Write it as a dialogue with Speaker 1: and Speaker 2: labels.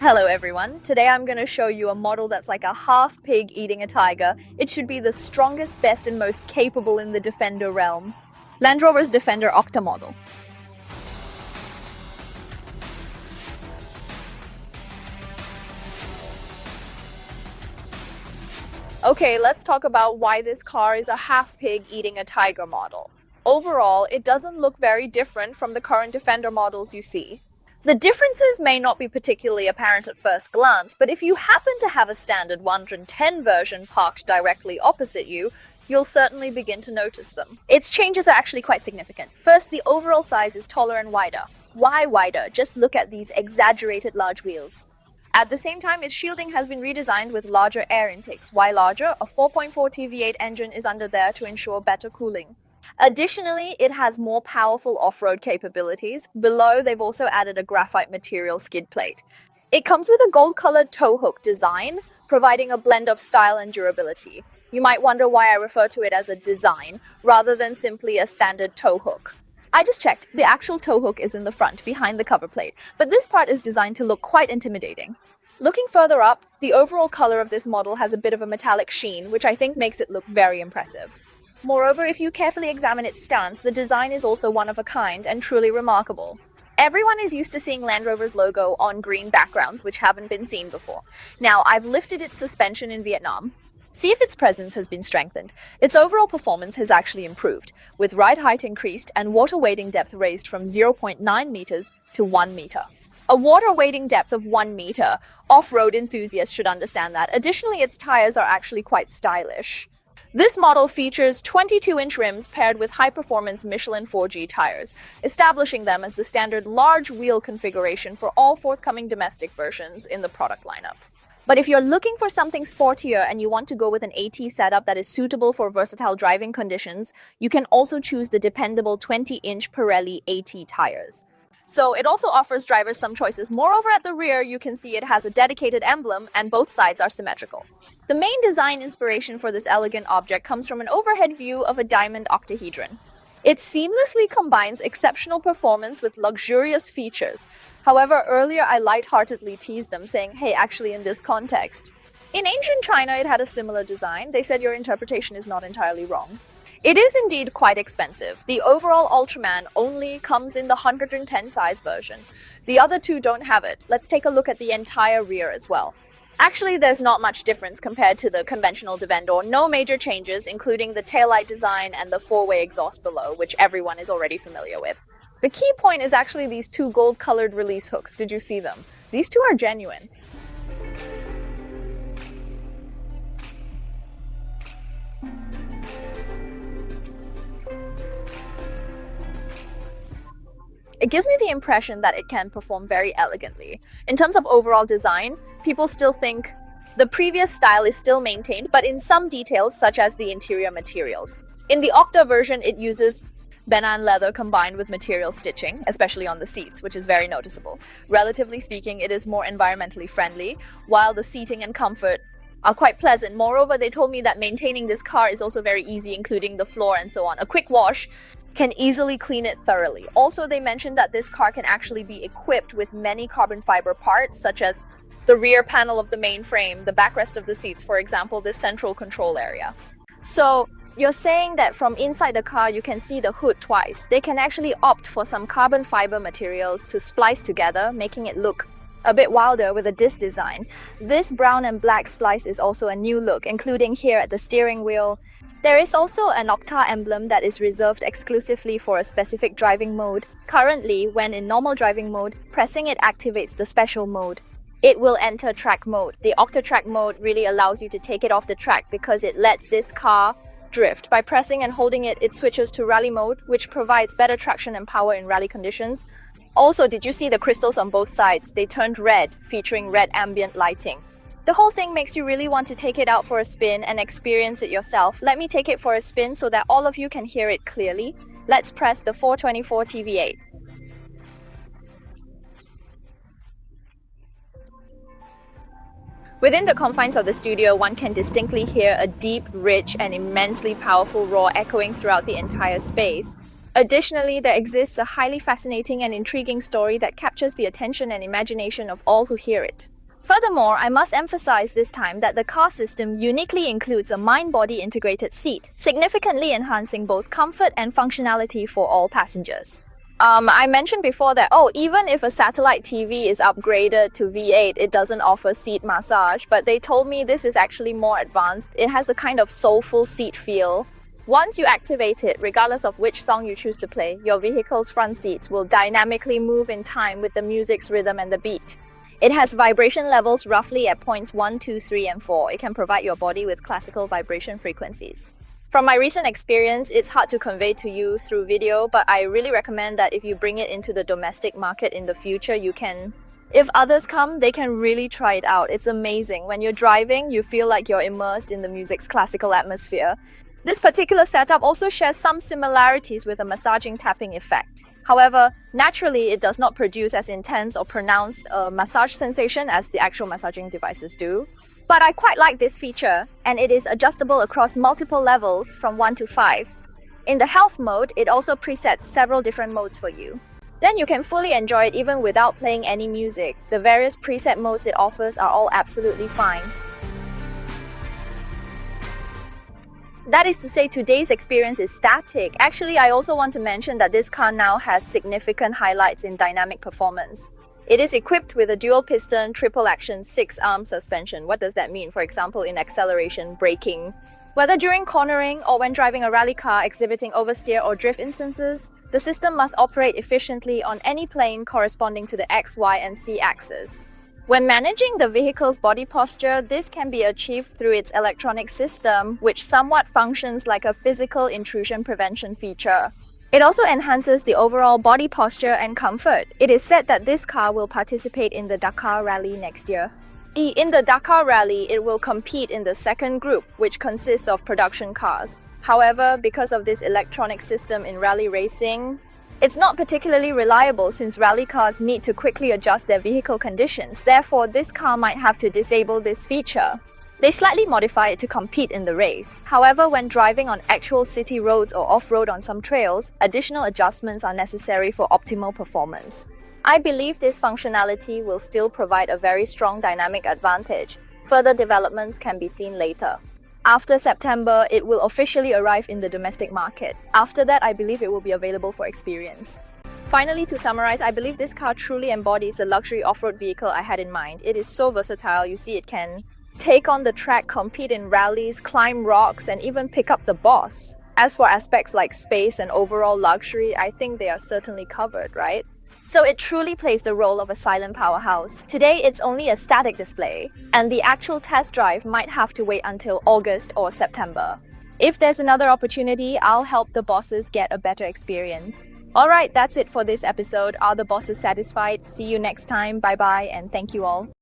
Speaker 1: Hello everyone, today I'm going to show you a model that's like a half pig eating a tiger. It should be the strongest, best and most capable in the Defender realm. Land Rover's Defender Octa model. Okay, let's talk about why this car is a half pig eating a tiger model. Overall, it doesn't look very different from the current Defender models you see. The differences may not be particularly apparent at first glance, but if you happen to have a standard 110 version parked directly opposite you, you'll certainly begin to notice them. Its changes are actually quite significant. First, the overall size is taller and wider. Why wider? Just look at these exaggerated large wheels. At the same time, its shielding has been redesigned with larger air intakes. Why larger? A 4.4 V8 engine is under there to ensure better cooling. Additionally, it has more powerful off-road capabilities. Below, they've also added a graphite material skid plate. It comes with a gold-colored tow hook design, providing a blend of style and durability. You might wonder why I refer to it as a design, rather than simply a standard tow hook. I just checked, the actual tow hook is in the front, behind the cover plate, but this part is designed to look quite intimidating. Looking further up, the overall color of this model has a bit of a metallic sheen, which I think makes it look very impressive. Moreover, if you carefully examine its stance, the design is also one of a kind and truly remarkable. Everyone is used to seeing Land Rover's logo on green backgrounds, which haven't been seen before. Now, I've lifted its suspension in Vietnam. See if its presence has been strengthened. Its overall performance has actually improved, with ride height increased and water wading depth raised from 0.9 meters to 1 meter. A water wading depth of 1 meter, off-road enthusiasts should understand that. Additionally, its tires are actually quite stylish. This model features 22-inch rims paired with high-performance Michelin 4G tires, establishing them as the standard large wheel configuration for all forthcoming domestic versions in the product lineup. But if you're looking for something sportier and you want to go with an AT setup that is suitable for versatile driving conditions, you can also choose the dependable 20-inch Pirelli AT tires. So it also offers drivers some choices. Moreover, at the rear, you can see it has a dedicated emblem and both sides are symmetrical. The main design inspiration for this elegant object comes from an overhead view of a diamond octahedron. It seamlessly combines exceptional performance with luxurious features. However, earlier I lightheartedly teased them, saying, hey, actually in this context. In ancient China, it had a similar design. They said your interpretation is not entirely wrong. It is indeed quite expensive. The overall Ultraman only comes in the 110 size version. The other two don't have it. Let's take a look at the entire rear as well. Actually, there's not much difference compared to the conventional Defender. No major changes, including the taillight design and the four-way exhaust below, which everyone is already familiar with. The key point is actually these two gold-colored release hooks. Did you see them? These two are genuine. It gives me the impression that it can perform very elegantly. In terms of overall design, people still think the previous style is still maintained, but in some details, such as the interior materials. In the Octa version, it uses banana leather combined with material stitching, especially on the seats, which is very noticeable. Relatively speaking, it is more environmentally friendly, while the seating and comfort are quite pleasant. Moreover, they told me that maintaining this car is also very easy, including the floor and so on. A quick wash can easily clean it thoroughly. Also, they mentioned that this car can actually be equipped with many carbon fiber parts, such as the rear panel of the main frame, the backrest of the seats, for example, this central control area. So, you're saying that from inside the car you can see the hood twice. They can actually opt for some carbon fiber materials to splice together, making it look a bit wilder with a disc design. This brown and black splice is also a new look, including here at the steering wheel. There is also an Octa emblem that is reserved exclusively for a specific driving mode. Currently, when in normal driving mode, pressing it activates the special mode. It will enter track mode. The Octa track mode really allows you to take it off the track because it lets this car drift. By pressing and holding it, it switches to rally mode, which provides better traction and power in rally conditions. Also, did you see the crystals on both sides? They turned red, featuring red ambient lighting. The whole thing makes you really want to take it out for a spin and experience it yourself. Let me take it for a spin so that all of you can hear it clearly. Let's press the 424 TV8. Within the confines of the studio, one can distinctly hear a deep, rich, and immensely powerful roar echoing throughout the entire space. Additionally, there exists a highly fascinating and intriguing story that captures the attention and imagination of all who hear it. Furthermore, I must emphasize this time that the car system uniquely includes a mind-body integrated seat, significantly enhancing both comfort and functionality for all passengers. I mentioned before that, even if a satellite TV is upgraded to V8, it doesn't offer seat massage, but they told me this is actually more advanced. It has a kind of soulful seat feel. Once you activate it, regardless of which song you choose to play, your vehicle's front seats will dynamically move in time with the music's rhythm and the beat. It has vibration levels roughly at points 1, 2, 3, and 4. It can provide your body with classical vibration frequencies. From my recent experience, it's hard to convey to you through video, but I really recommend that if you bring it into the domestic market in the future, you can. If others come, they can really try it out. It's amazing. When you're driving, you feel like you're immersed in the music's classical atmosphere. This particular setup also shares some similarities with a massaging tapping effect. However, naturally, it does not produce as intense or pronounced a massage sensation as the actual massaging devices do. But I quite like this feature, and it is adjustable across multiple levels from 1 to 5. In the health mode, it also presets several different modes for you. Then you can fully enjoy it even without playing any music. The various preset modes it offers are all absolutely fine. That is to say, today's experience is static. Actually, I also want to mention that this car now has significant highlights in dynamic performance. It is equipped with a dual-piston, triple-action, 6-arm suspension. What does that mean? For example, in acceleration, braking. Whether during cornering or when driving a rally car exhibiting oversteer or drift instances, the system must operate efficiently on any plane corresponding to the X, Y, and Z axis. When managing the vehicle's body posture, this can be achieved through its electronic system, which somewhat functions like a physical intrusion prevention feature. It also enhances the overall body posture and comfort. It is said that this car will participate in the Dakar Rally next year. In the Dakar Rally, it will compete in the second group, which consists of production cars. However, because of this electronic system in rally racing, it's not particularly reliable since rally cars need to quickly adjust their vehicle conditions. Therefore, this car might have to disable this feature. They slightly modify it to compete in the race. However, when driving on actual city roads or off-road on some trails, additional adjustments are necessary for optimal performance. I believe this functionality will still provide a very strong dynamic advantage. Further developments can be seen later. After September, it will officially arrive in the domestic market. After that, I believe it will be available for experience. Finally, to summarize, I believe this car truly embodies the luxury off-road vehicle I had in mind. It is so versatile. You see, it can take on the track, compete in rallies, climb rocks, and even pick up the boss. As for aspects like space and overall luxury, I think they are certainly covered, right? So it truly plays the role of a silent powerhouse. Today, it's only a static display, and the actual test drive might have to wait until August or September. If there's another opportunity, I'll help the bosses get a better experience. Alright, that's it for this episode. Are the bosses satisfied? See you next time. Bye bye, and thank you all.